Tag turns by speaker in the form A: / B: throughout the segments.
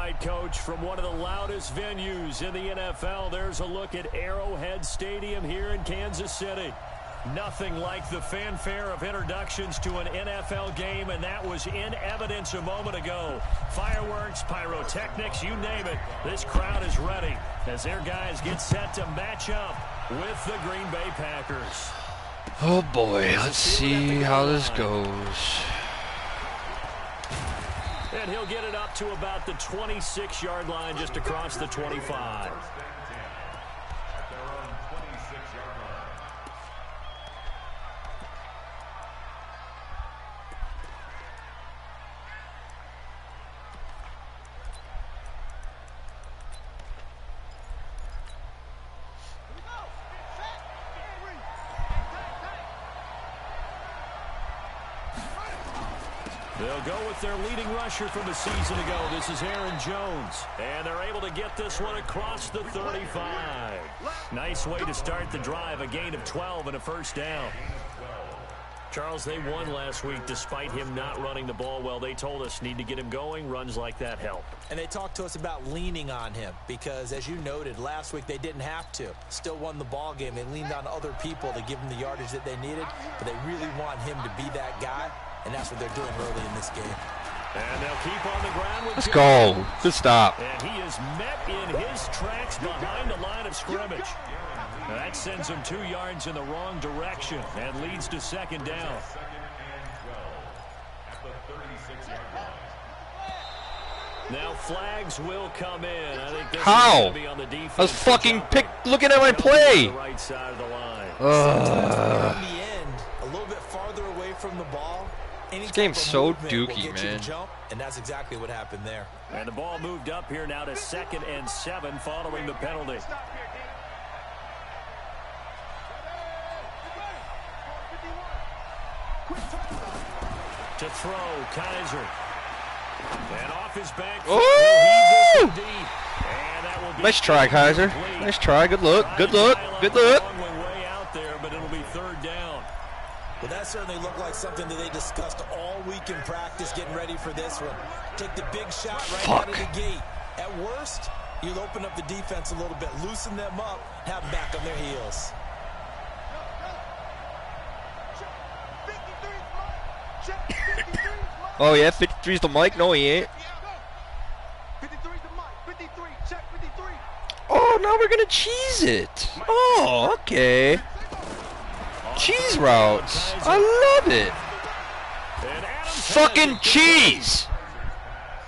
A: right, Coach. From one of the loudest venues in the NFL, there's a look at Arrowhead Stadium here in Kansas City. Nothing like the fanfare of introductions to an NFL game, and that was in evidence a moment ago. Fireworks, pyrotechnics, you name it. This crowd is ready as their guys get set to match up with the Green Bay Packers.
B: Oh boy, let's see how this goes.
A: And he'll get it up to about the 26-yard line, just across the 25. They'll go with their leading rusher from a season ago. This is Aaron Jones. And they're able to get this one across the 35. Nice way to start the drive. A gain of 12 and a first down. Charles, they won last week despite him not running the ball well. They told us need to get him going. Runs like that help.
C: And they talked to us about leaning on him because, as you noted, last week they didn't have to. Still won the ball game. They leaned on other people to give them the yardage that they needed, but they really want him to be that guy. And that's what they're doing early in this game.
A: And they'll keep on the ground with
B: Let's go. Good stop.
A: And he is met in his tracks behind the line of scrimmage. Now that sends him 2 yards in the wrong direction and leads to second down. Now flags will come in. I think this is going to be on the defense.
B: I was fucking looking at my play.
A: The right side of the line.
C: In the end, a little bit farther away from the ball.
B: This game's so dookie, man.
C: And that's exactly what happened there.
A: And the ball moved up here now to 2nd and 7 following the penalty. To throw, Kaiser. And off his back.
B: Oh! Nice try, Kaiser. Nice try. Good look. Good look. Good look.
A: Way out there, but it'll be third down.
C: Well, that certainly looked like something that they discussed all week in practice, getting ready for this one. Take the big shot right out of the gate. At worst, you'll open up the defense a little bit, loosen them up, have them back on their heels.
B: Oh, yeah, 53's the mic? No, he ain't. Oh, now we're going to cheese it. Oh, okay. Cheese routes. I love it. Fucking cheese.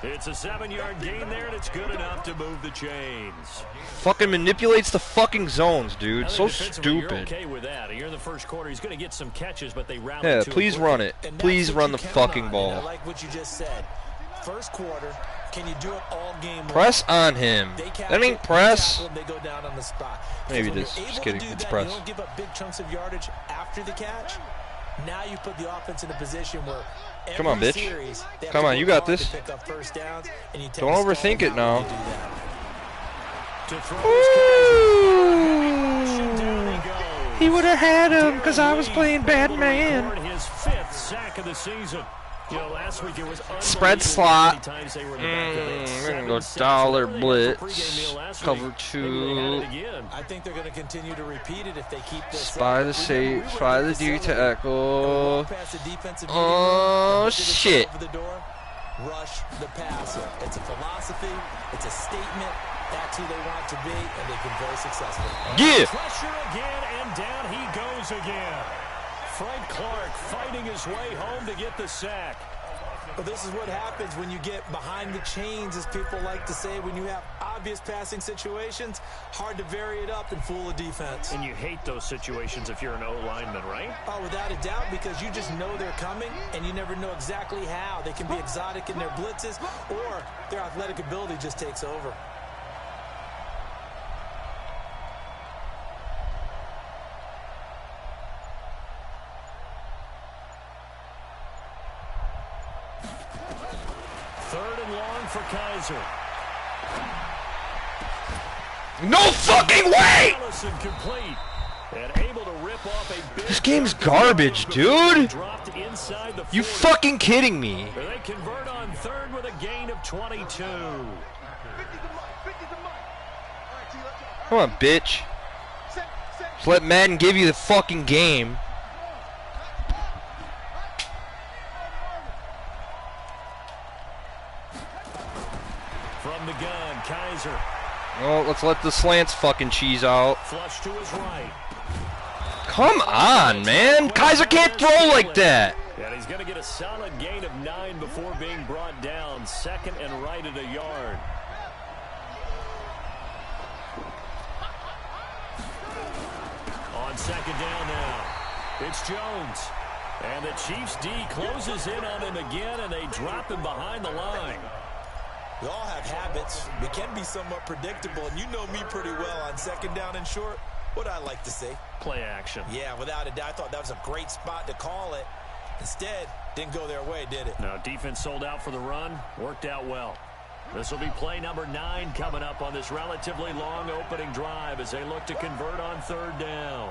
A: It's a 7-yard gain there, and it's good enough to move the chains.
B: Fucking manipulates the fucking zones, dude. So stupid.
A: You're okay with that. You're in the first quarter. He's going to get some catches, but they round
B: Yeah, please run it. Please run the fucking ball.
C: I like what you just said. First quarter, can you do it all game long?
B: Press on him. That ain't press.
C: They go down on the spot.
B: Maybe this. Just kidding. It's press.
C: You don't give up big chunks of yardage after the catch. Now you put the offense in a position where
B: come on, bitch. Come on, you got this. Don't overthink it now. Ooh. He would have had him because I was playing bad man.
A: His 5th sack of the season. You know, last week it was
B: spread slot. We're going to go dollar blitz. Cover 2.
C: I think they're going to continue to repeat it if they keep this.
B: Spy the safe. Spy the D tackle. Oh, shit.
C: Rush the passer. It's a philosophy. It's a statement. That's who they want to be, and they've been very successful.
B: Yeah.
A: Pressure again, and down he goes again. Frank Clark fighting his way home to get the sack.
C: But this is what happens when you get behind the chains, as people like to say. When you have obvious passing situations, hard to vary it up and fool a defense.
A: And you hate those situations if you're an O-lineman, right?
C: Oh, without a doubt, because you just know they're coming, and you never know exactly how. They can be exotic in their blitzes, or their athletic ability just takes over.
A: Third and long for Kaiser.
B: No fucking way!
A: Complete. And able to rip off a big
B: this game's garbage, dude. You fucking kidding me?
A: They convert on third with a gain of 22.
B: Come on, bitch. Just let Madden give you the fucking game.
A: From the gun, Kaiser.
B: Oh, let's let the slants fucking cheese out.
A: Flush to his right.
B: Come on, man. Kaiser can't throw like that.
A: And he's going to get a solid gain of 9 before being brought down. Second and right at a yard. On second down now, it's Jones. And the Chiefs D closes in on him again, and they drop him behind the line.
C: We all have habits. We can be somewhat predictable, and you know me pretty well on second down and short. What I like to say?
A: Play action.
C: Yeah, without a doubt. I thought that was a great spot to call it. Instead, didn't go their way, did it?
A: No, defense sold out for the run. Worked out well. This will be play number 9 coming up on this relatively long opening drive as they look to convert on third down.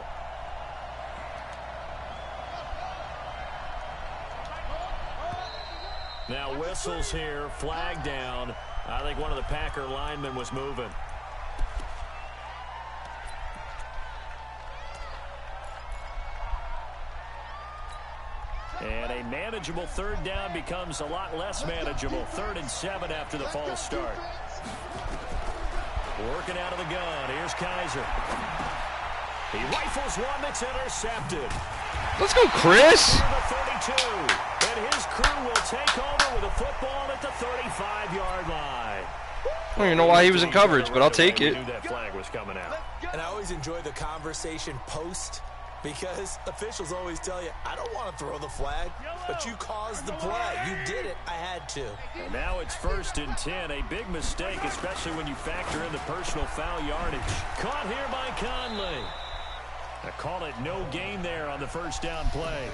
A: Now whistles here, flag down. I think one of the Packer linemen was moving. And a manageable third down becomes a lot less manageable. 3rd and 7 after the false start. Working out of the gun. Here's Kaiser. He rifles one that's intercepted.
B: Let's go, Chris.
A: The 32. And his crew will take over with a football at the 35-yard line.
B: I don't even know why he was in coverage, but I'll take it.
A: Knew that flag was coming out.
C: And I always enjoy the conversation post, because officials always tell you, I don't want to throw the flag, but you caused the play. You did it. I had to.
A: And now it's 1st and 10. A big mistake, especially when you factor in the personal foul yardage. Caught here by Conley. I call it no gain there on the first down play.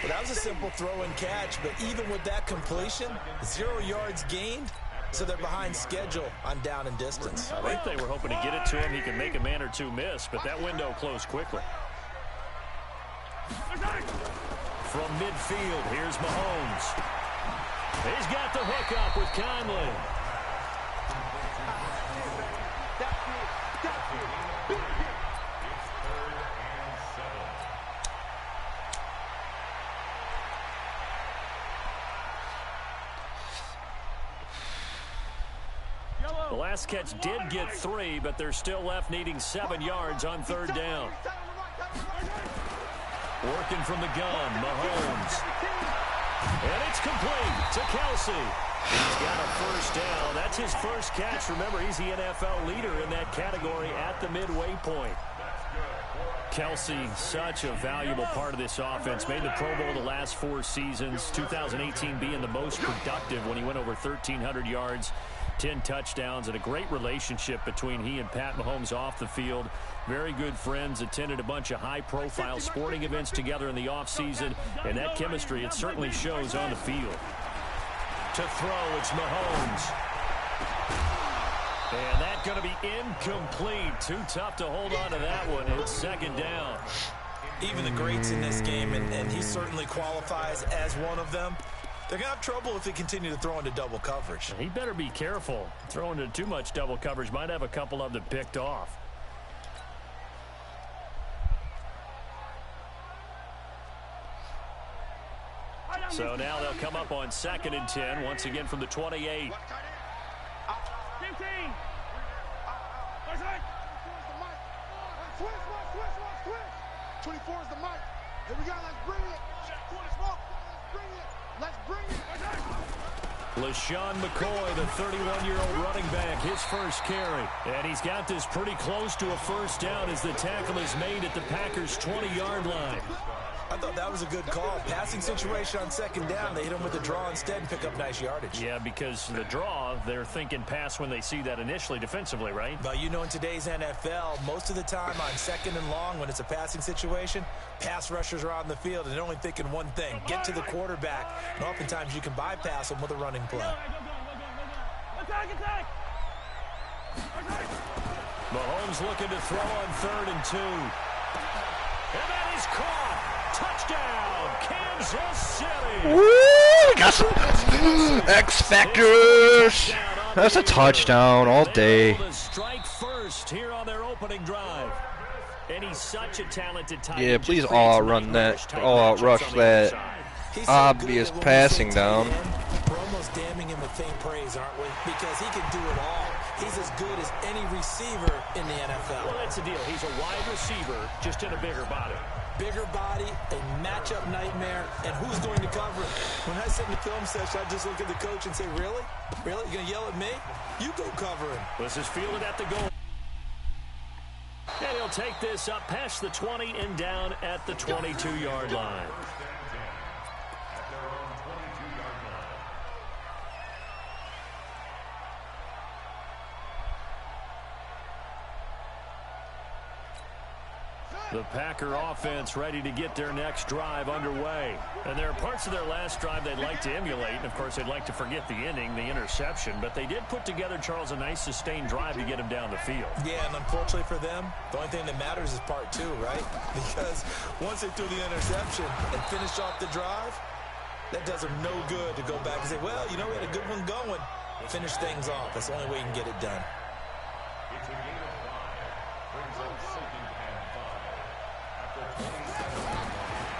C: Well, that was a simple throw and catch, but even with that completion, 0 yards gained, so they're behind schedule on down and distance.
A: I think they were hoping to get it to him. He could make a man or two miss, but that window closed quickly. From midfield, here's Mahomes. He's got the hook up with Conley. The last catch did get 3, but they're still left needing 7 yards on third down. Working from the gun, Mahomes. And it's complete to Kelsey. He's got a first down. That's his first catch. Remember, he's the NFL leader in that category at the midway point. Kelsey, such a valuable part of this offense. Made the Pro Bowl the last 4 seasons. 2018 being the most productive when he went over 1,300 yards. 10 touchdowns, and a great relationship between he and Pat Mahomes off the field. Very good friends, attended a bunch of high-profile sporting events together in the offseason, and that chemistry, it certainly shows on the field. To throw, it's Mahomes. And that's going to be incomplete. Too tough to hold on to that one. It's second down.
C: Even the greats in this game, and he certainly qualifies as one of them, they're going to have trouble if they continue to throw into double coverage.
A: He better be careful. Throwing into too much double coverage might have a couple of them picked off. So now they'll come up on 2nd and 10, once again from the 28.
D: 24 is the mic. Here we go. Let's bring it. Let's bring it.
A: LaShawn McCoy, the 31-year-old running back, his first carry. And he's got this pretty close to a first down as the tackle is made at the Packers' 20-yard line.
C: I thought that was a good call. Passing situation on second down. They hit him with the draw instead and pick up nice yardage.
A: Yeah, because the draw, they're thinking pass when they see that initially defensively, right?
C: But you know, in today's NFL, most of the time on second and long, when it's a passing situation, pass rushers are on the field and they're only thinking one thing, get to the quarterback. And oftentimes you can bypass them with a running play.
A: Mahomes looking to throw on 3rd and 2. And that is caught. Touchdown, Kansas City.
B: Woo! Got some X factors. That's a touchdown all day.
A: Strike first opening drive. And he's such a talented tight
B: Yeah,
A: end.
B: please all run that, all rush that obvious passing down.
C: We're almost damning him with faint praise, aren't we? Because he can do it all. He's as good as any receiver in the NFL.
A: Well, that's the deal. He's a wide receiver, just in a bigger body.
C: Bigger body, a matchup nightmare, and who's going to cover it? When I sit in the film session, I just look at the coach and say, really? Really? You going to yell at me? You go cover him.
A: This is fielded at the goal. And he'll take this up past the 20 and down at the 22-yard line. The Packer offense ready to get their next drive underway. And there are parts of their last drive they'd like to emulate. And, of course, they'd like to forget the ending, the interception. But they did put together, Charles, a nice sustained drive to get him down the field.
C: Yeah, and unfortunately for them, the only thing that matters is part two, right? Because once they threw the interception and finished off the drive, that does them no good to go back and say, well, you know, we had a good one going. Finish things off. That's the only way you can get it done.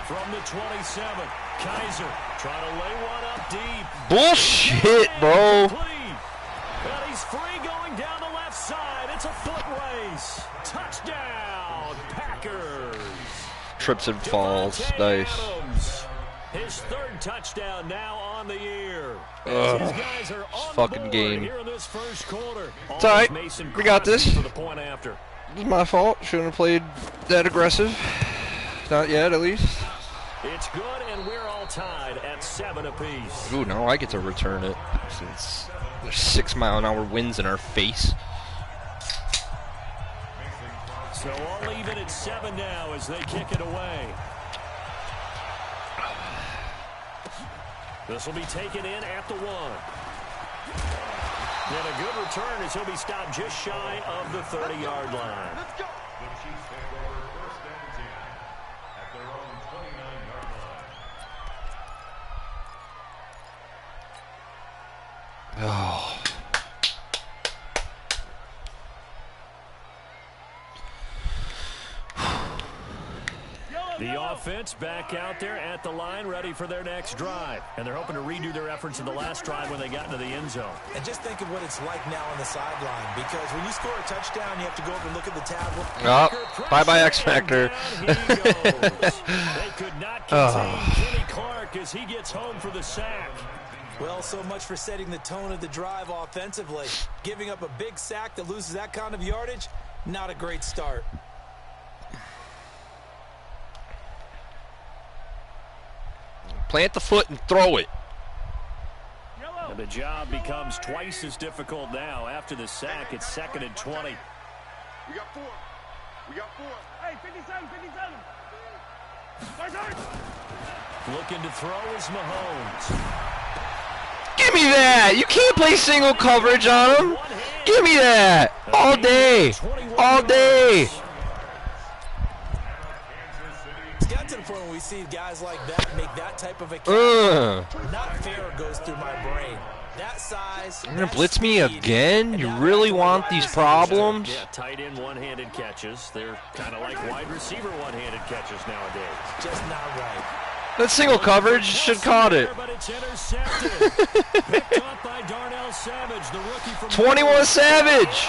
A: From the 27, Kaiser trying to lay one up deep.
B: Bullshit, bro.
A: And he's free going down the left side. It's a foot race. Touchdown, Packers.
B: Trips and falls. Nice.
A: Adams, his third touchdown now on the year.
B: Ugh,
A: These guys are on
B: fucking
A: the board
B: game.
A: here in this first quarter.
B: It's all right.
A: Mason
B: We got
A: Crosby
B: this.
A: for the point after.
B: It was my fault. Shouldn't have played that aggressive. Not yet, at least.
A: It's good, and we're all tied at 7 apiece.
B: Ooh, now I get to return it since there's 6-mile-an-hour winds in our face.
A: So all even at 7 now as they kick it away. This will be taken in at the 1. And a good return as he'll be stopped just shy of the 30-yard line.
D: Let's go.
B: Oh.
A: The offense back out there at the line, ready for their next drive. And they're hoping to redo their efforts in the last drive when they got into the end zone.
C: And just think of what it's like now on the sideline, because when you score a touchdown, you have to go over and look at the tablet.
B: Oh, bye-bye X Factor.
A: They could not contain Kenny Clark as he gets home for the sack.
C: Well, so much for setting the tone of the drive offensively. Giving up a big sack that loses that kind of yardage, not a great start.
B: Plant the foot and throw it.
A: And the job becomes twice as difficult now. After the sack, it's 2nd and 20.
D: We got 4. We got 4. Hey, 57, 57.
A: Looking to throw is Mahomes.
B: Give me that! You can't play single coverage on him. Give me that! All day! All day!
C: It's got to the point where we see guys like that make that type of a catch. Not fair goes through my brain. That size.
B: You're gonna blitz me again? You really want these problems?
A: Yeah, tight end one-handed catches. They're kind of like wide receiver one-handed catches nowadays.
C: Just not right.
B: That single coverage should caught it.
A: But it's intercepted. Picked up by Darnell Savage, the rookie from
B: 21 Savage!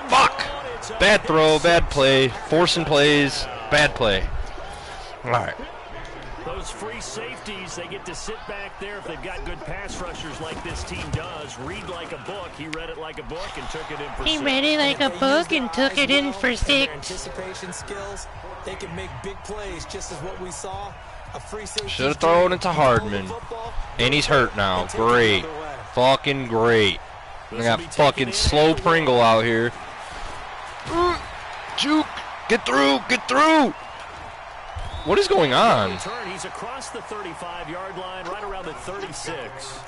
B: Fuck! Bad throw, bad play, forcing plays, bad play. Alright.
A: Those free safeties, they get to sit back there if they've got good pass rushers like this team does. Read like a book. He read it like a book and took it in for 6.
E: He read it like a book and took it in for 6.
C: Anticipation skills, they can make big plays, just as what we saw.
B: Should have thrown it to Hardman. And he's hurt now. Great. Fucking great. We got fucking slow Pringle out here. Juke! Get through! Get through! What is going on?
A: He's across the 35-yard line, right around the 36.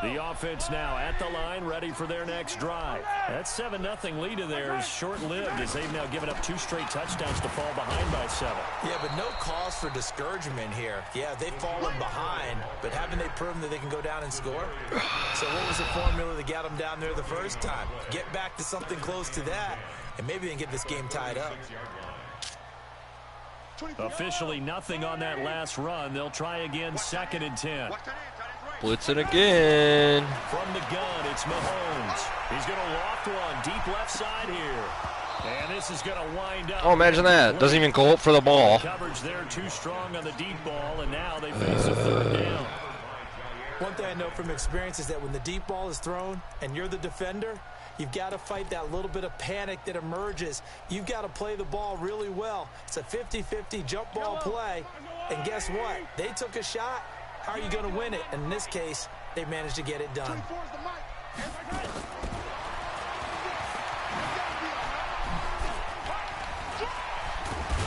A: The offense now at the line, ready for their next drive. That 7-0 lead of theirs short-lived as they've now given up 2 straight touchdowns to fall behind by 7.
C: Yeah, but no cause for discouragement here. Yeah, they've fallen behind, but haven't they proven that they can go down and score? So what was the formula that got them down there the first time? Get back to something close to that, and maybe they can get this game tied up.
A: Officially nothing on that last run. They'll try again, 2nd and 10.
B: Blitzing again.
A: From the gun, it's Mahomes. He's going to loft one deep left side here. And this is going to wind up.
B: Oh, imagine that. Doesn't even go up for the ball.
A: Coverage there too strong on the deep ball, and now they face a 3rd down.
C: One thing I know from experience is that when the deep ball is thrown and you're the defender, you've got to fight that little bit of panic that emerges. You've got to play the ball really well. It's a 50-50 jump ball play. And guess what? They took a shot. How are you going to win it? And in this case, they managed to get it done.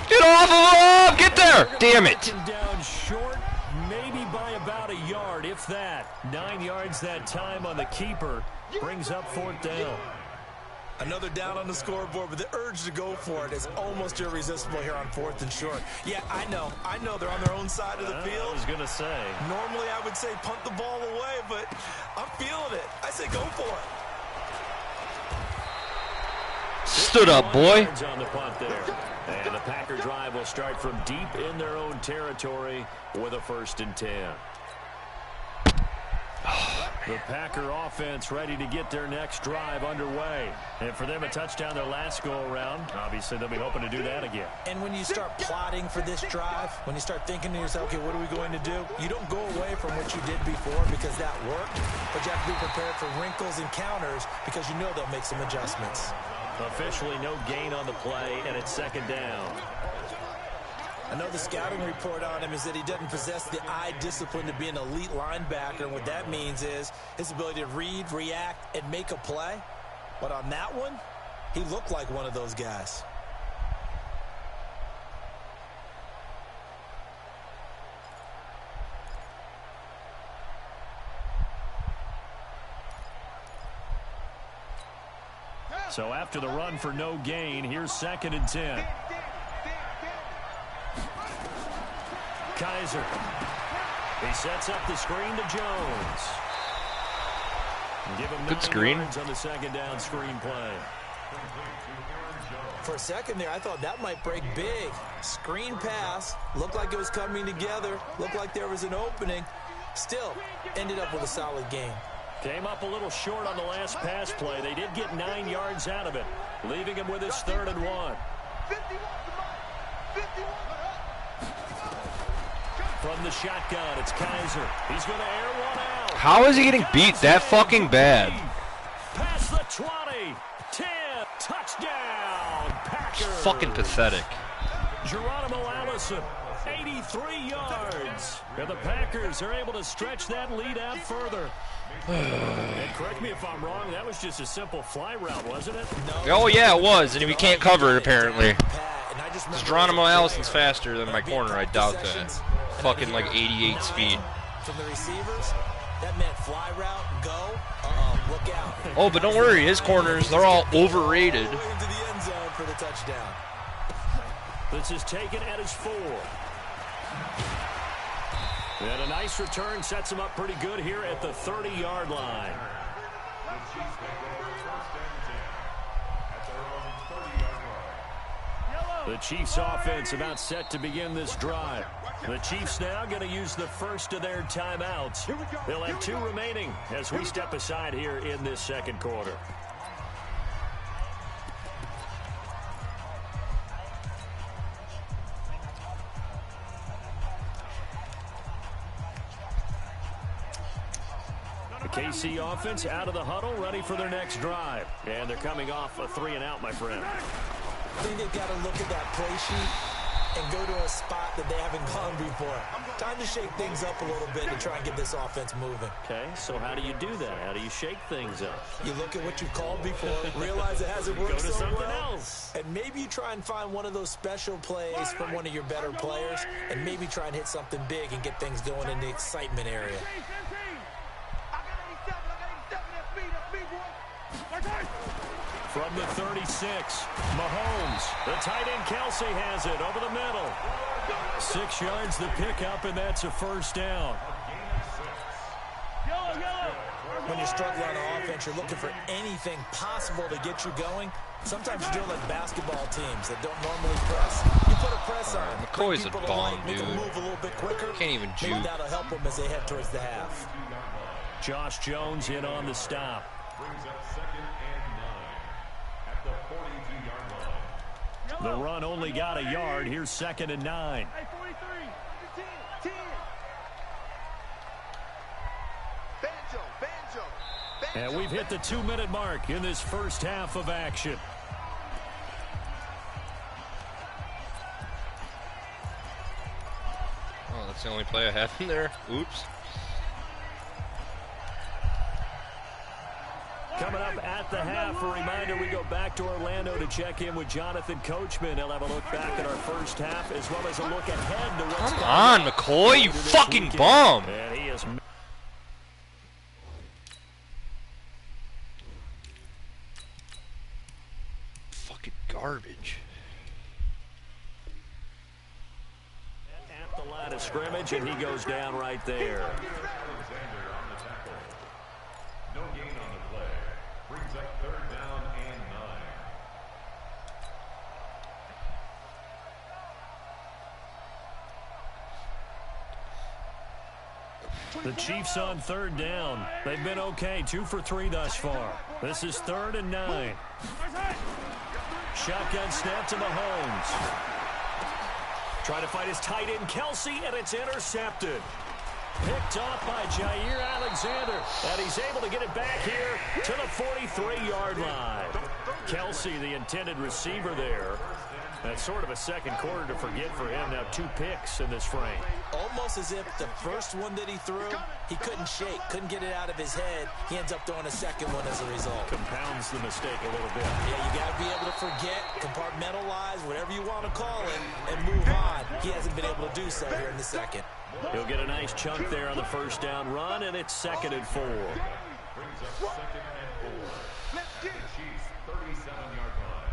B: Get off of him! Get there! Damn it!
A: Down short, maybe by about a yard, if that. 9 yards that time on the keeper. Brings up 4th down.
C: Another down on the scoreboard, but the urge to go for it is almost irresistible here on 4th and short. Yeah, I know they're on their own side of the field.
A: I was going to say.
C: Normally I would say punt the ball away, but I'm feeling it. I say go for it.
B: Stood up, boy.
A: On the punt there. And the Packer drive will start from deep in their own territory with a 1st and 10. The Packer offense ready to get their next drive underway. And for them, a touchdown their last go-around. Obviously, they'll be hoping to do that again.
C: And when you start plotting for this drive, when you start thinking to yourself, okay, what are we going to do? You don't go away from what you did before because that worked. But you have to be prepared for wrinkles and counters because you know they'll make some adjustments.
A: Officially no gain on the play, and it's 2nd down.
C: I know the scouting report on him is that he doesn't possess the eye discipline to be an elite linebacker, and what that means is his ability to read, react, and make a play. But on that one, he looked like one of those guys.
A: So after the run for no gain, here's 2nd and 10. Kaiser. He sets up the screen to Jones. Give him
B: good screen
A: on the 2nd down screen play.
C: For a second there, I thought that might break big. Screen pass. Looked like it was coming together. Looked like there was an opening. Still, ended up with a solid game.
A: Came up a little short on the last pass play. They did get 9 yards out of it, leaving him with his 3rd and 1. From the shotgun, it's Kaiser. He's going to air one out.
B: How is he getting beat that fucking bad?
A: Past the 20, 10, touchdown, Packers.
B: Fucking pathetic.
A: Geronimo Allison, 83 yards. And the Packers are able to stretch that lead out further. And correct me if I'm wrong, that was just a simple fly route, wasn't it?
B: No. Oh, yeah, it was, and we can't cover it, apparently. Geronimo Allison's faster than my corner, I doubt that. Fucking like 88 speed.
C: From the receivers, that meant fly route, go, look out.
B: Oh, but don't worry, his corners, they're all overrated.
C: Into the end zone for the touchdown.
A: This is taken at his 4. And a nice return sets him up pretty good here at the 30-yard line. The Chiefs offense about set to begin this drive. The Chiefs now going to use the first of their timeouts. They'll have 2 remaining as we step aside here in this 2nd quarter. The KC offense out of the huddle, ready for their next drive. And they're coming off a 3-and-out, my friend.
C: I think they've got to look at that play sheet and go to a spot that they haven't gone before. Time to shake things up a little bit to try and get this offense moving.
A: Okay, so how do you do that? How do you shake things up?
C: You look at what you've called before, realize it hasn't worked
A: Go to
C: so
A: something
C: well,
A: else.
C: and maybe you try and find one of those special plays from one of your better players, and maybe try and hit something big and get things going in the excitement area.
A: From the 36, Mahomes. The tight end Kelsey has it over the middle. 6 yards the pickup, and that's a first down.
C: When you're struggling on offense, you're looking for anything possible to get you going. Sometimes you do it like basketball teams that don't normally press. You put a press on.
B: McCoy's a bomb,
C: make
B: dude.
C: them move a little bit quicker.
B: Can't even juke.
C: Maybe that'll help them as they head towards the half.
A: Josh Jones in on the stop.
F: Brings up 2nd and 9 at the 42-yard line.
A: The run only got a yard. Here's 2nd and 9. And we've hit the 2-minute mark in this first half of action.
B: Oh, that's the only play I have in there. Oops.
A: Coming up at the half, a reminder, we go back to Orlando to check in with Jonathan Coachman. He'll have a look back at our first half as well as a look ahead to what's
B: Come on, McCoy, you fucking bum.
A: And he is...
B: Fucking garbage.
A: At the line of scrimmage, and he goes down right there.
F: No gain on the play. Brings up 3rd down and 9.
A: The Chiefs on 3rd down. They've been okay, 2 for 3 thus far. This is 3rd and 9. Shotgun snap to Mahomes. Trying to find his tight end, Kelsey, and it's intercepted. Picked off by Jair Alexander, and he's able to get it back here to the 43-yard line. Kelsey, the intended receiver there. That's sort of a second quarter to forget for him. Now 2 picks in this frame.
C: Almost as if the first one that he threw, he couldn't shake, couldn't get it out of his head. He ends up throwing a second one as a result.
A: Compounds the mistake a little bit.
C: Yeah, you got to be able to forget, compartmentalize, whatever you want to call it, and move on. He hasn't been able to do so here in the second.
A: He'll get a nice chunk there on the first down run, and it's 2nd and 4.
F: Brings up 2nd and 4. Chiefs 37-yard line.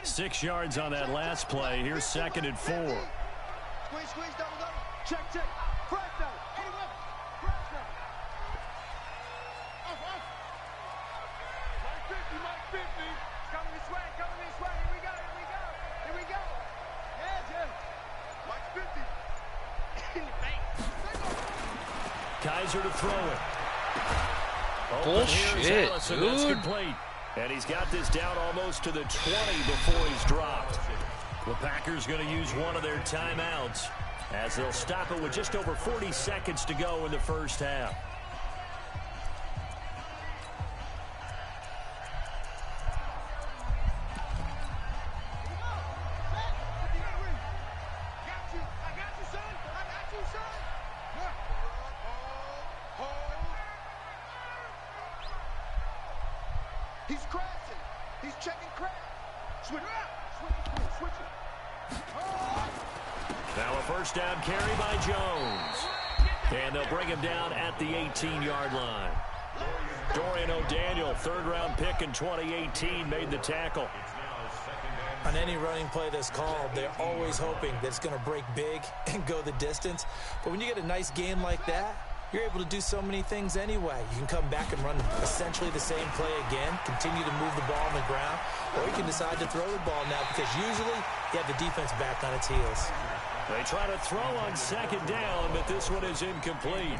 A: 6 yards on that last play. Here's 2nd and 4.
D: Squeeze, double, double. Check. Press down. Anyone. Press down. Off. Mike 50. It's coming this way. Here we go. Yeah. Mike 50.
A: Kaiser to throw it.
B: Bullshit,
A: Allison, that's
B: dude.
A: complete. And he's got this down almost to the 20 before he's dropped. The Packers going to use one of their timeouts as they'll stop it with just over 40 seconds to go in the first half.
D: He's crashing. He's checking crash. Switch it.
A: Now a first down carry by Jones. And they'll bring him down at the 18-yard line. Dorian O'Daniel, 3rd-round pick in 2018, made the tackle.
C: On any running play that's called, they're always hoping that it's going to break big and go the distance. But when you get a nice game like that, you're able to do so many things anyway. You can come back and run essentially the same play again, continue to move the ball on the ground, or you can decide to throw the ball now because usually you have the defense back on its heels.
A: They try to throw on 2nd down, but this one is incomplete.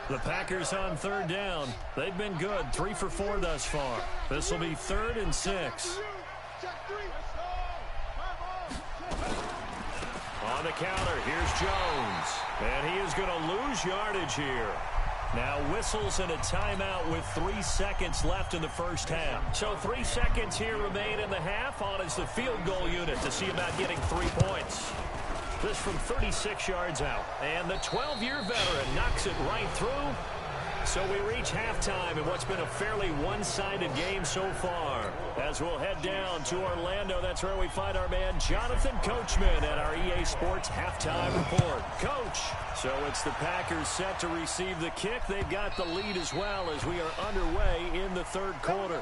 A: The Packers on 3rd down. They've been good, 3 for 4 thus far. This will be 3rd and 6. On the counter, here's Jones. And he is going to lose yardage here. Now whistles and a timeout with 3 seconds left in the first half. So 3 seconds here remain in the half. On is the field goal unit to see about getting 3 points. This from 36 yards out. And the 12-year veteran knocks it right through. So we reach halftime in what's been a fairly one-sided game so far. As we'll head down to Orlando, that's where we find our man Jonathan Coachman at our EA Sports Halftime Report. Coach, so it's the Packers set to receive the kick. They've got the lead as well as we are underway in the third quarter.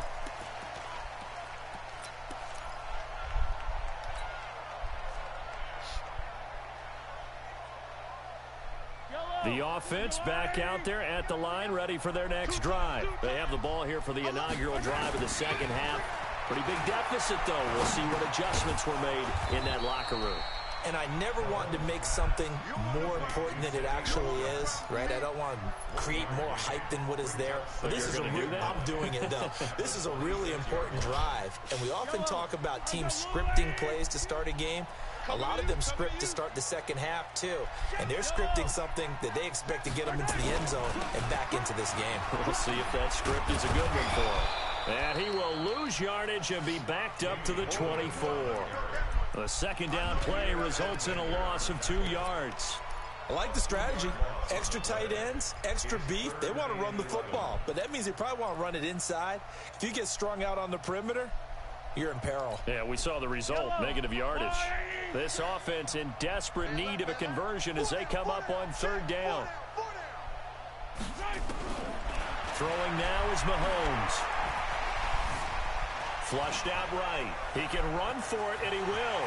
A: The offense back out there at the line, ready for their next drive. They have the ball here for the inaugural drive of the second half. Pretty big deficit, though. We'll see what adjustments were made in that locker room.
C: And I never wanted to make something more important than it actually is, right? I don't want to create more hype than what is there. But this is I'm doing it, though. This is a really important drive. And we often talk about teams scripting plays to start a game. A lot of them script to start the second half, too. And they're scripting something that they expect to get them into the end zone and back into this game.
A: We'll see if that script is a good one for him. And he will lose yardage and be backed up to the 24. The second down play results in a loss of 2 yards.
C: I like the strategy. Extra tight ends, extra beef. They want to run the football, but that means they probably want to run it inside. If you get strung out on the perimeter, you're in peril.
A: Yeah, we saw the result, negative yardage. This offense in desperate need of a conversion as they come up on third down. Throwing now is Mahomes. Flushed out right. He can run for it, and he will.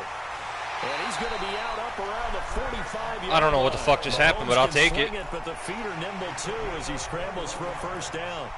A: And he's going to be out up around the 45-yard line.
B: I don't know what the fuck just happened, but I'll take it.
A: But the feet are nimble, too, as he scrambles for a first down.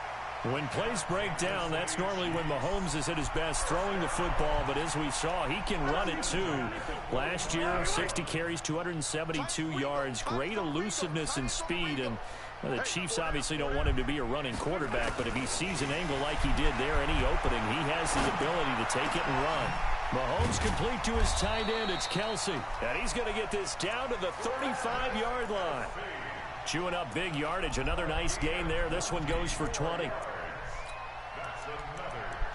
A: When plays break down, that's normally when Mahomes is at his best throwing the football. But as we saw, he can run it, too. Last year, 60 carries, 272 yards. Great elusiveness and speed. And the Chiefs obviously don't want him to be a running quarterback. But if he sees an angle like he did there, any opening, he has the ability to take it and run. Mahomes complete to his tight end. It's Kelsey. And he's going to get this down to the 35-yard line. Chewing up big yardage. Another nice gain there. This one goes for 20.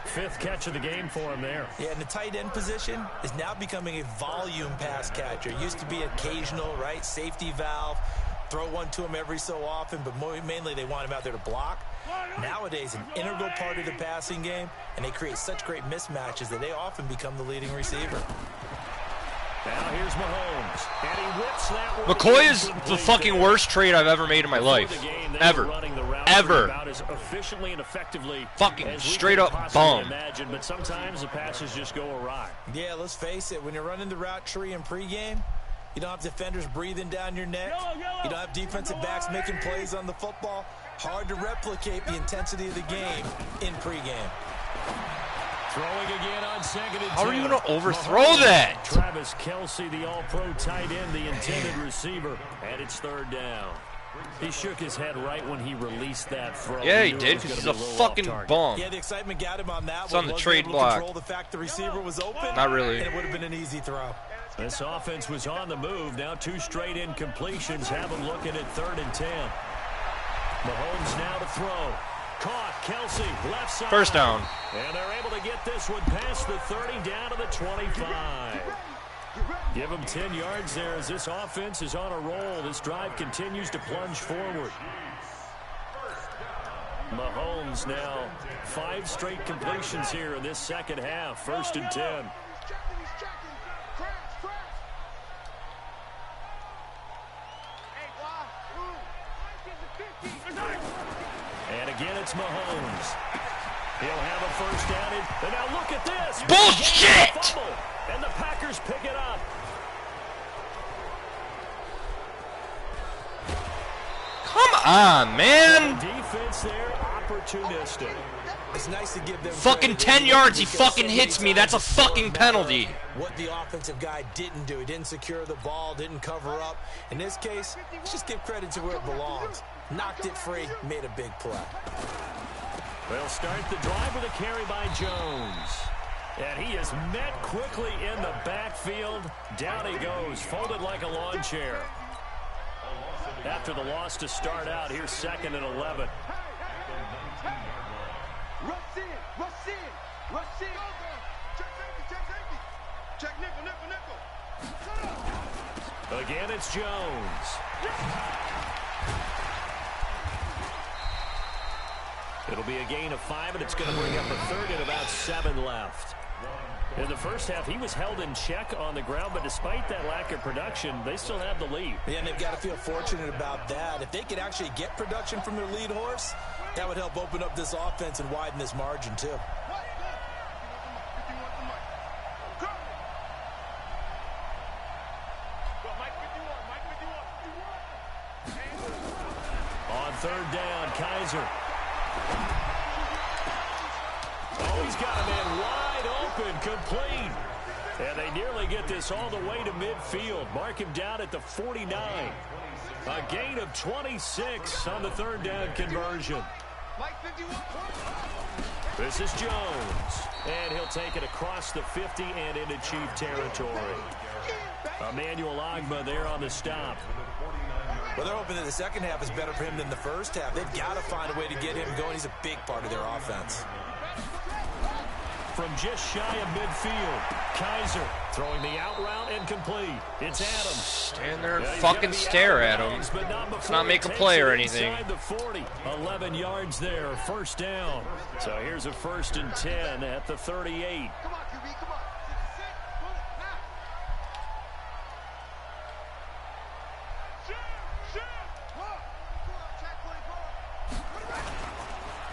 A: Fifth catch of the game for him there. Yeah, and the tight end position is now becoming a volume pass catcher. It used to be occasional, right? Safety valve. Throw one to him every so often, but mainly they want him out there to block. Nowadays, an integral part of the passing game, and they create such great mismatches that they often become the leading receiver. Now here's Mahomes, and he whips that one.
B: McCoy is the fucking worst trade I've ever made in my life. Ever. Ever.
A: About as efficiently and effectively
B: fucking straight up bum.
A: Imagine, but sometimes the passes just go awry.
C: Yeah, let's face it. When you're running the route tree in pregame, you don't have defenders breathing down your neck. You don't have defensive backs making plays on the football. Hard to replicate the intensity of the game in pregame.
A: Throwing again on second and 10.
B: How are you going to overthrow that?
A: Travis Kelsey, the all-pro tight end, the intended receiver, and it's third down. He shook his head right when he released that throw.
B: Yeah, he did, because he's a fucking bum.
C: Yeah, the excitement got him on that.
B: It's on the trade block.
C: Control the fact the receiver was open.
B: Not really.
C: And it would have been an easy throw.
A: This offense was on the move. Now 2 straight incompletions have them looking at third and 10. Mahomes now to throw. Caught, Kelsey, left side.
B: First down.
A: And they're able to get this one past the 30 down to the 25. Give them 10 yards there as this offense is on a roll. This drive continues to plunge forward. Mahomes now 5 straight completions here in this second half. First and 10. And again, it's Mahomes. He'll have a first down. And now look at this.
B: Bullshit!
A: And the Packers pick it up.
B: Come on, man.
A: Defense there, opportunistic.
C: It's nice to give them
B: fucking 10 yards, he fucking hits me. That's a fucking penalty.
C: What the offensive guy didn't do. He didn't secure the ball, didn't cover up. In this case, let's just give credit to where it belongs. Knocked it free, made a big play.
A: They'll start the drive with a carry by Jones. And he is met quickly in the backfield. Down he goes, folded like a lawn chair. After the loss to start out, here's second and 11.
D: Rush in, rush in, rush in. Check safety, check safety. Check nickel, nickel, nickel.
A: Again, it's Jones. It'll be a gain of 5, and it's going to bring up a third and about 7 left. In the first half, he was held in check on the ground, but despite that lack of production, they still have the lead.
C: Yeah, and they've got to feel fortunate about that. If they could actually get production from their lead horse, that would help open up this offense and widen this margin, too.
A: On third down, Kaiser. Oh, he's got a man wide open, complete. And they nearly get this all the way to midfield. Mark him down at the 49. A gain of 26 on the third down conversion. This is Jones. And he'll take it across the 50 and into Chief territory. Emmanuel Agba there on the stop.
C: Well, they're hoping that the second half is better for him than the first half. They've got to find a way to get him going. He's a big part of their offense.
A: From just shy of midfield, Kaiser throwing the out route and complete. It's Adams.
B: Stand there and fucking stare at him. Let's not make a play or anything.
A: The 40, 11 yards there, first down. So here's a 1st and 10 at the 38.
D: Come on, QB, come on.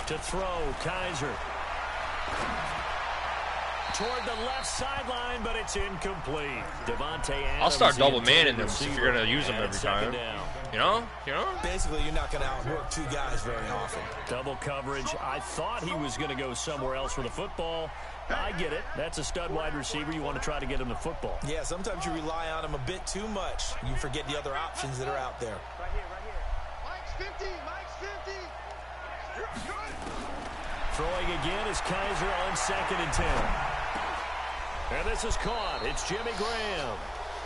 A: To throw, Kaiser. Toward the left sideline, but it's incomplete. Devontae Adams.
B: I'll start double manning them if you're going to use them every time. You know?
C: Basically, you're not going to outwork 2 guys very often.
A: Double coverage. I thought he was going to go somewhere else for the football. I get it. That's a stud wide receiver. You want to try to get him the football.
C: Yeah, sometimes you rely on him a bit too much. You forget the other options that are out there.
D: Right here, right here. Mike's 50, Mike's 50.
A: Throwing again is Kaiser on 2nd and 10. And this is caught. It's Jimmy Graham.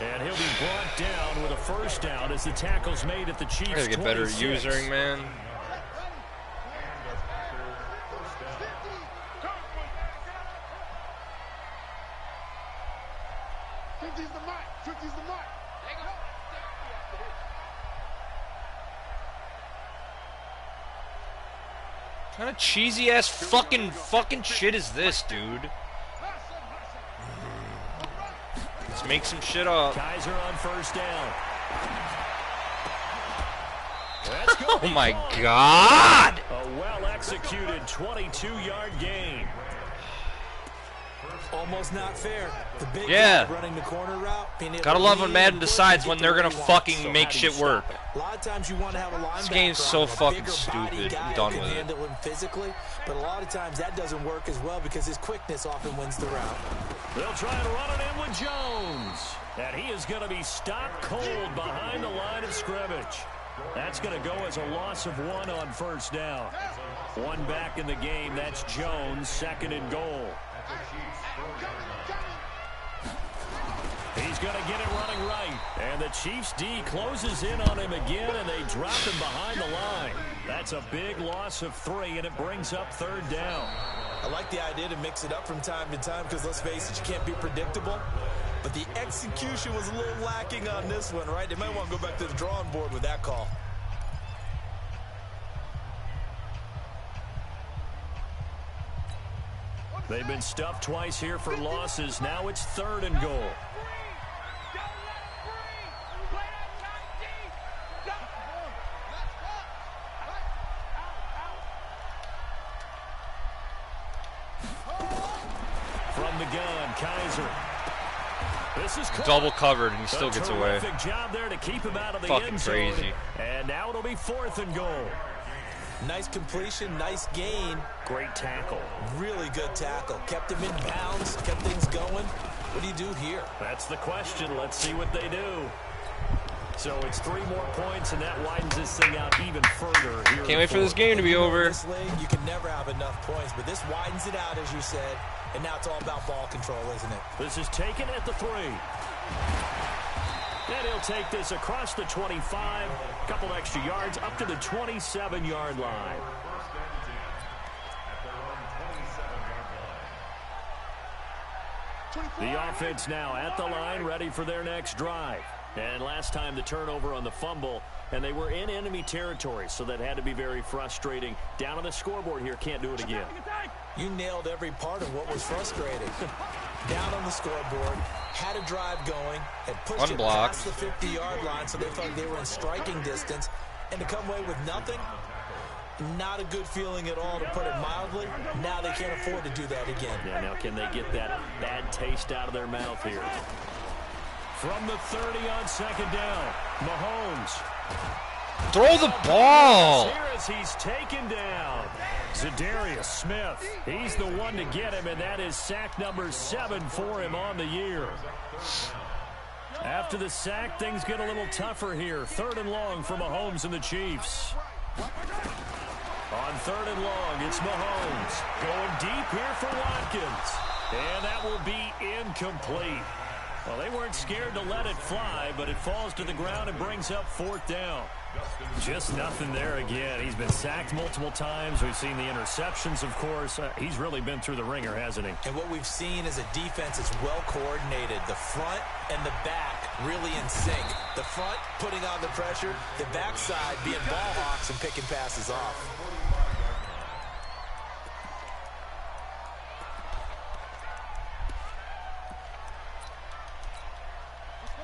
A: And he'll be brought down with a first down as the tackle's made at the Chiefs' 26.
B: Gotta get better at using, man. What kind of cheesy ass fucking shit is this, dude? Let's make some shit up.
A: Kaiser on first down.
B: Oh my God!
A: A well-executed 22-yard gain.
C: Almost not fair. The big
B: yeah.
C: guy running the corner route.
B: Gotta love when Madden decides when they're gonna fucking make shit work.
C: A lot of times you want to have a linebacker.
B: This game's so fucking
C: stupid.
B: I'm done with it.
C: Handle him physically, but a lot of times that doesn't work as well because his quickness often wins the route.
A: They'll try and run it in with Jones. And he is going to be stopped cold behind the line of scrimmage. That's going to go as a loss of 1 on first down. 1 back in the game. That's Jones, 2nd and goal. He's going to get it running right. And the Chiefs D closes in on him again, and they drop him behind the line. That's a big loss of 3, and it brings up 3rd down.
C: I like the idea to mix it up from time to time because, let's face it, you can't be predictable. But the execution was a little lacking on this one, right? They might want to go back to the drawing board with that call.
A: They've been stuffed twice here for losses. Now it's 3rd and goal. From the gun, Kaiser. This is
B: double covered and he still gets away.
A: Terrific job there to keep him out of the
B: fucking
A: end zone.
B: crazy.
A: And now it'll be 4th and goal.
C: Nice completion, nice gain.
A: Great tackle.
C: Really good tackle. Kept him in bounds, kept things going. What do you do here?
A: That's the question. Let's see what they do. So it's 3 more points, and that widens this thing out even further.
B: Can't wait for this game to be over.
C: This league, you can never have enough points, but this widens it out, as you said. And now it's all about ball control, isn't it?
A: This is taken at the 3. And he'll take this across the 25, a couple extra yards, up to the 27-yard line. The offense now at the line, ready for their next drive. And last time the turnover on the fumble, and they were in enemy territory, so that had to be very frustrating. Down on the scoreboard here, can't do it again.
C: You nailed every part of what was frustrating. Down on the scoreboard, had a drive going, had pushed it past the 50-yard line, so they felt they were in striking distance, and to come away with nothing, not a good feeling at all, to put it mildly. Now they can't afford to do that again.
A: Yeah, now can they get that bad taste out of their mouth here? From the 30 on second down, Mahomes.
B: Throw the ball.
A: Here as he's taken down. Zadarius Smith. He's the one to get him, and that is sack number 7 for him on the year. After the sack, things get a little tougher here. 3rd and long for Mahomes and the Chiefs. On 3rd and long, it's Mahomes. Going deep here for Watkins. And that will be incomplete. Well, they weren't scared to let it fly, but it falls to the ground and brings up 4th down. Just nothing there again. He's been sacked multiple times. We've seen the interceptions, of course. He's really been through the ringer, hasn't he?
C: And what we've seen is a defense that's well coordinated. The front and the back really in sync. The front putting on the pressure, the backside being ball hawks and picking passes off.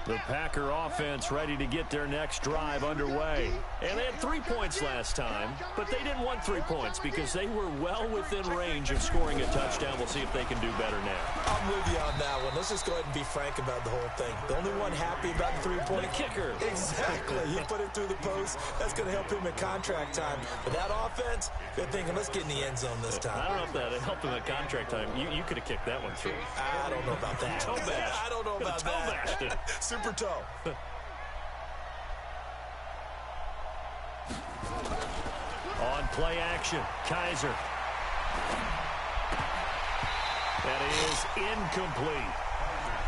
A: The Packer offense ready to get their next drive underway. And they had 3 points last time, but they didn't want 3 points because they were well within range of scoring a touchdown. We'll see if they can do better now.
C: I'm with you on that one. Let's just go ahead and be frank about the whole thing. The only one happy about the 3-point.
A: The kicker.
C: Exactly. He put it through the post. That's going to help him at contract time. But that offense, they're thinking, let's get in the end zone this time.
A: I don't know if that helped him at contract time. You could have kicked that one through.
C: I don't know about that.
A: Toe bash.
C: I don't know about that. Super toe.
A: On play action, Kaiser. That is incomplete.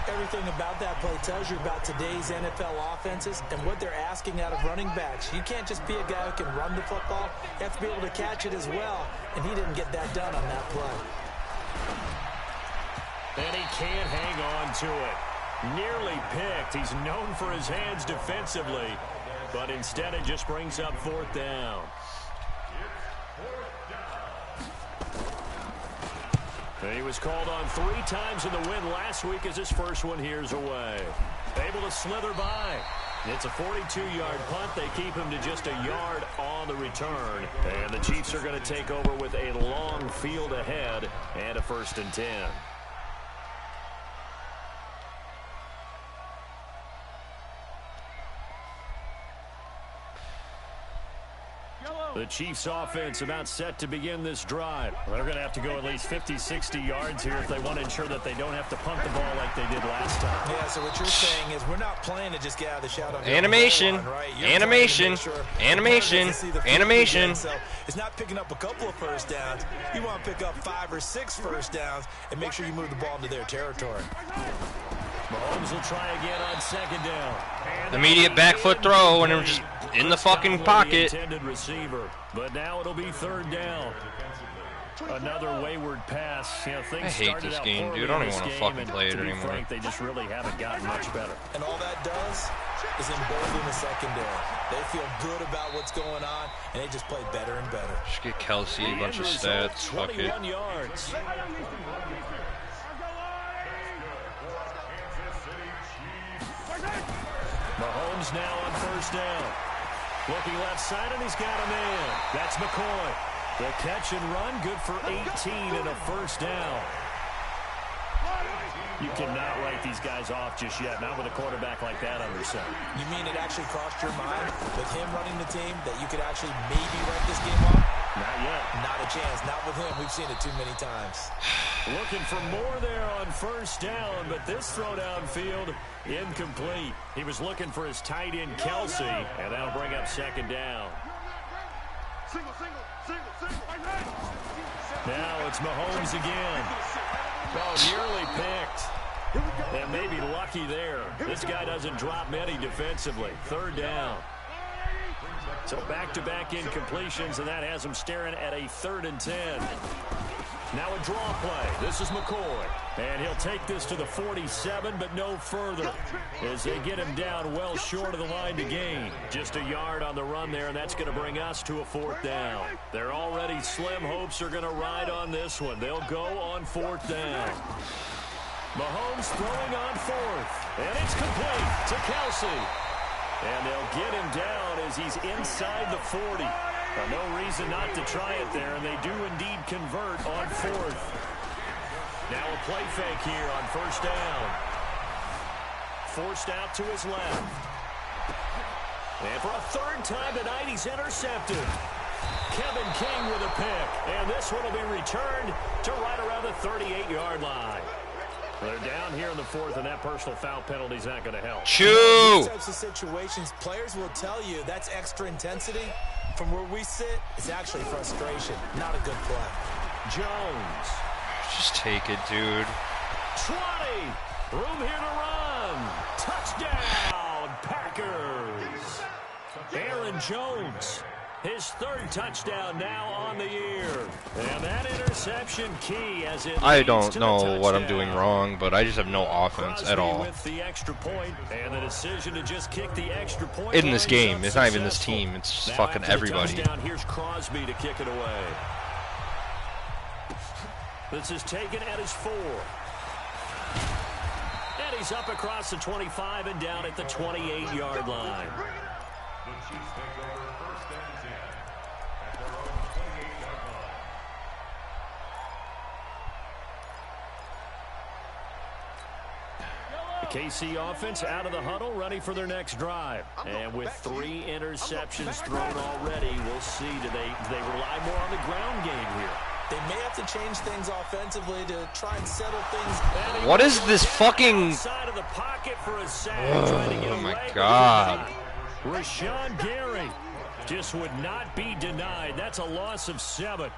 C: Everything about that play tells you about today's NFL offenses and what they're asking out of running backs. You can't just be a guy who can run the football. You have to be able to catch it as well, and he didn't get that done on that play.
A: And he can't hang on to it. Nearly picked. He's known for his hands defensively, but instead it just brings up 4th down. He was called on 3 times in the win last week as his first one here's away. Able to slither by. It's a 42-yard punt. They keep him to just a yard on the return. And the Chiefs are going to take over with a long field ahead and a 1st and 10. The Chiefs offense about set to begin this drive. They're going to have to go at least 50, 60 yards here if they want to ensure that they don't have to punt the ball like they did last time.
C: Yeah, so what you're saying is we're not playing to just get out of the shadow.
B: Animation, animation, animation, animation.
C: So it's not picking up a couple of first downs. You want to pick up 5 or 6 first downs and make sure you move the ball into their territory.
A: Mahomes will try again on 2nd down.
B: Immediate back foot throw, and it was just in the fucking pocket.
A: Intended receiver, but now it'll be 3rd down. Another wayward pass. You know, things
B: I hate this game, dude. I don't even want to fucking play it anymore.
A: Frank, they just really haven't gotten much better.
C: And all that does is embolden the secondary. They feel good about what's going on, and they just play better and better.
B: Just get Kelsey a bunch of stats. Fuck it.
A: 21 yards. Mahomes now on 1st down. Looking left side, and he's got a man. That's McCoy. The catch and run, good for 18 and a 1st down. You cannot write these guys off just yet, not with a quarterback like that under center.
C: You mean it actually crossed your mind with him running the team that you could actually maybe write this game off?
A: Not yet.
C: Not a chance. Not with him. We've seen it too many times.
A: Looking for more there on 1st down, but this throw downfield, incomplete. He was looking for his tight end, Kelsey, and that'll bring up 2nd down. Now it's Mahomes again. Oh, nearly picked. And maybe lucky there. This guy doesn't drop many defensively. 3rd down. So back-to-back incompletions, and that has him staring at a 3rd and 10. Now a draw play. This is McCoy. And he'll take this to the 47, but no further, as they get him down well short of the line to gain. Just a yard on the run there, and that's going to bring us to a 4th down. Their already slim hopes are going to ride on this one. They'll go on 4th down. Mahomes throwing on 4th, and it's complete to Kelsey. And they'll get him down as he's inside the 40. No reason not to try it there, and they do indeed convert on 4th. Now a play fake here on 1st down. Forced out to his left. And for a 3rd time tonight, he's intercepted. Kevin King with a pick. And this one will be returned to right around the 38-yard line. They're down here in the 4th, and that personal foul penalty is not going to help.
B: Chew!
C: These types of situations, players will tell you that's extra intensity. From where we sit, it's actually frustration. Not a good play.
A: Jones.
B: Just take it, dude.
A: 20. Room here to run. Touchdown, Packers. Aaron Jones. His 3rd touchdown now on the year. And that interception key as it
B: I don't know what I'm doing wrong, but I just have no offense at all.
A: With the extra point and the decision to just kick the extra point
B: In this game. It's not even this team. It's just fucking everybody.
A: Here's Crosby to kick it away. This is taken at his 4. And he's up across the 25 and down at the 28-yard line.
F: The Chiefs take over 1st and 10 at their own 28-yard line.
A: The KC offense out of the huddle, ready for their next drive. And with 3 interceptions thrown already, we'll see. Do they rely more on the ground game here?
C: They may have to change things offensively to try and settle things.
B: What is this fucking...
A: Side of the pocket for a sack,
B: Oh my God.
A: Rashawn Gary just would not be denied. That's a loss of 7.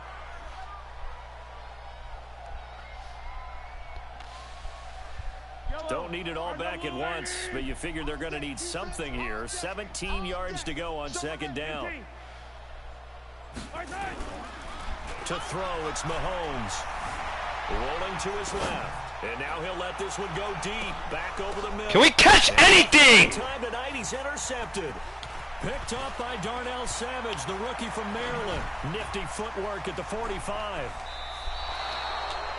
A: Don't need it all back at once, but you figure they're going to need something here. 17 yards to go on 2nd down. To throw, it's Mahomes. Rolling to his left. And now he'll let this one go deep. Back over the middle.
B: Can we catch anything?
A: Time tonight, he's intercepted. Picked up by Darnell Savage, the rookie from Maryland. Nifty footwork at the 45.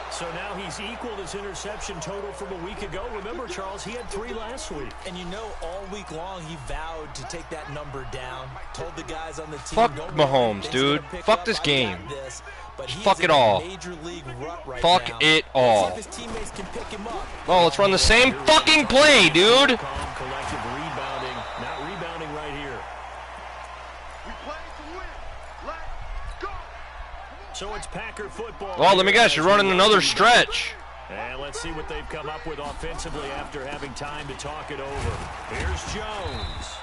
A: So now he's equaled his interception total from a week ago. Remember, Charles, he had 3 last week.
C: And you know, all week long he vowed to take that number down. Told the guys on the team,
B: Fuck
C: don't
B: Mahomes, dude. Fuck this game. Fuck it all. Fuck it all. Well, let's run the same fucking play, dude.
A: Calm, collective rebounding. Not rebounding right here.
D: We play to win. Let's go.
A: So it's Packer football.
B: Well, let me guess, you're running another stretch.
A: And let's see what they've come up with offensively after having time to talk it over. Here's Jones.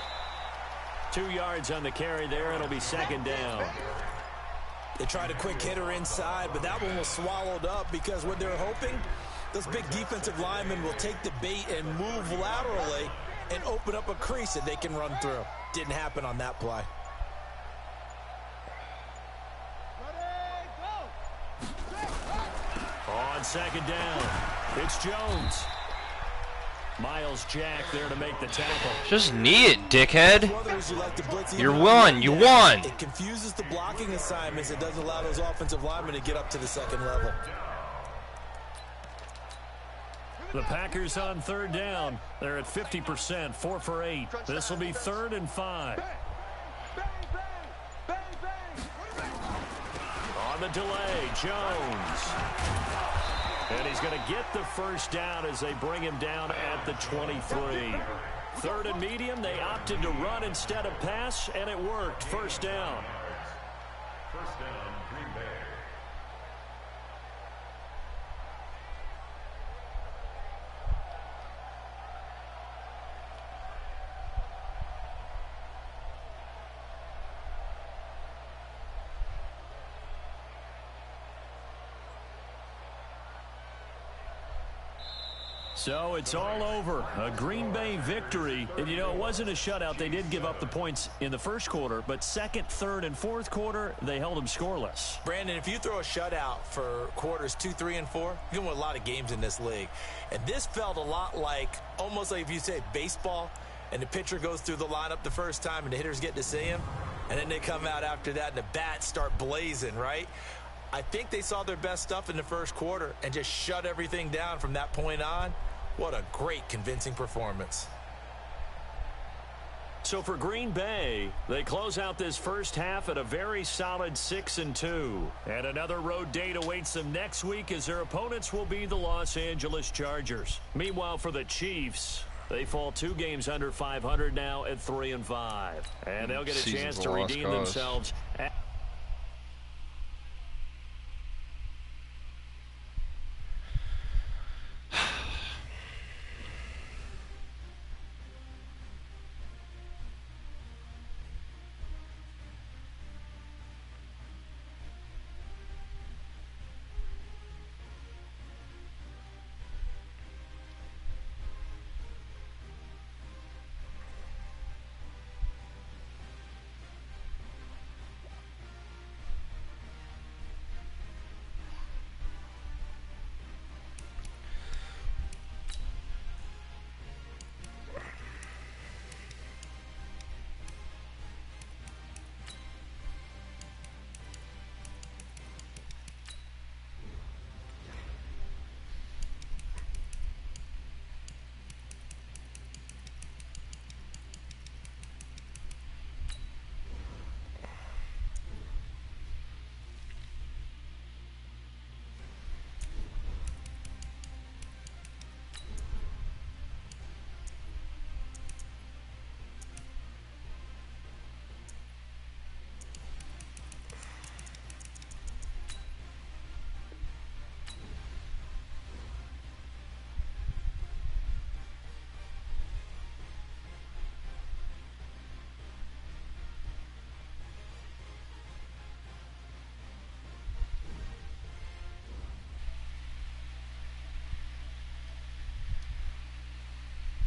A: 2 yards on the carry there. It'll be 2nd down.
C: They tried a quick hitter inside, but that one was swallowed up because what they're hoping, those big defensive linemen will take the bait and move laterally and open up a crease that they can run through. Didn't happen on that play.
A: On 2nd down, it's Jones. Miles Jack there to make the tackle.
B: Just knee it, dickhead. You're won. You won.
C: It confuses the blocking assignments. It doesn't allow those offensive linemen to get up to the 2nd level.
A: The Packers on 3rd down. They're at 50%, 4 for 8. This will be 3rd and 5. On the delay, Jones. And he's going to get the 1st down as they bring him down at the 23. 3rd and medium, they opted to run instead of pass, and it worked. 1st down.
F: 1st down, Green Bay.
A: So it's all over. A Green Bay victory. And, you know, it wasn't a shutout. They did give up the points in the first quarter, but second, third, and fourth quarter, they held them scoreless.
C: Brandon, if you throw a shutout for quarters 2, 3, and 4, you can win a lot of games in this league. And this felt a lot like, almost like if you say baseball, and the pitcher goes through the lineup the first time and the hitters get to see him, and then they come out after that and the bats start blazing, right? I think they saw their best stuff in the first quarter and just shut everything down from that point on. What a great, convincing performance.
A: So for Green Bay, they close out this first half at a very solid 6-2. And another road date awaits them next week as their opponents will be the Los Angeles Chargers. Meanwhile, for the Chiefs, they fall 2 games under 500 now at 3-5. And they'll get a chance to redeem themselves.